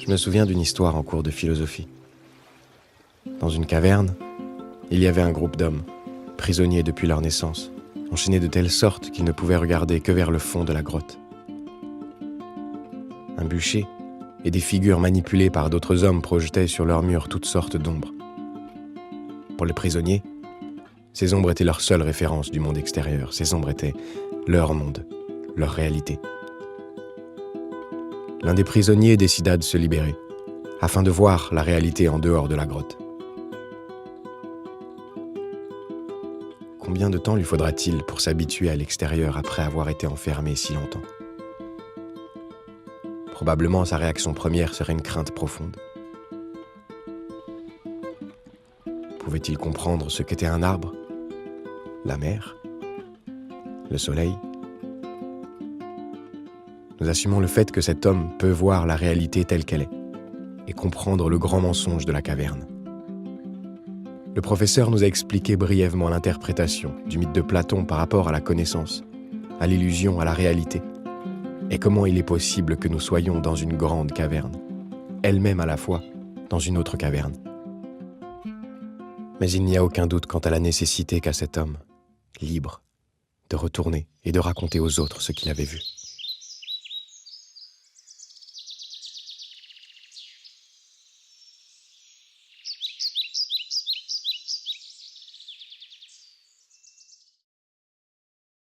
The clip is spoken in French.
Je me souviens d'une histoire en cours de philosophie. Dans une caverne, il y avait un groupe d'hommes, prisonniers depuis leur naissance, enchaînés de telle sorte qu'ils ne pouvaient regarder que vers le fond de la grotte. Un bûcher et des figures manipulées par d'autres hommes projetaient sur leurs murs toutes sortes d'ombres. Pour les prisonniers, ces ombres étaient leur seule référence du monde extérieur. Ces ombres étaient leur monde, leur réalité. L'un des prisonniers décida de se libérer, afin de voir la réalité en dehors de la grotte. Combien de temps lui faudra-t-il pour s'habituer à l'extérieur après avoir été enfermé si longtemps ? Probablement, sa réaction première serait une crainte profonde. Pouvait-il comprendre ce qu'était un arbre, la mer, le soleil ? Nous assumons le fait que cet homme peut voir la réalité telle qu'elle est et comprendre le grand mensonge de la caverne. Le professeur nous a expliqué brièvement l'interprétation du mythe de Platon par rapport à la connaissance, à l'illusion, à la réalité, et comment il est possible que nous soyons dans une grande caverne, elle-même à la fois dans une autre caverne. Mais il n'y a aucun doute quant à la nécessité qu'a cet homme, libre, de retourner et de raconter aux autres ce qu'il avait vu.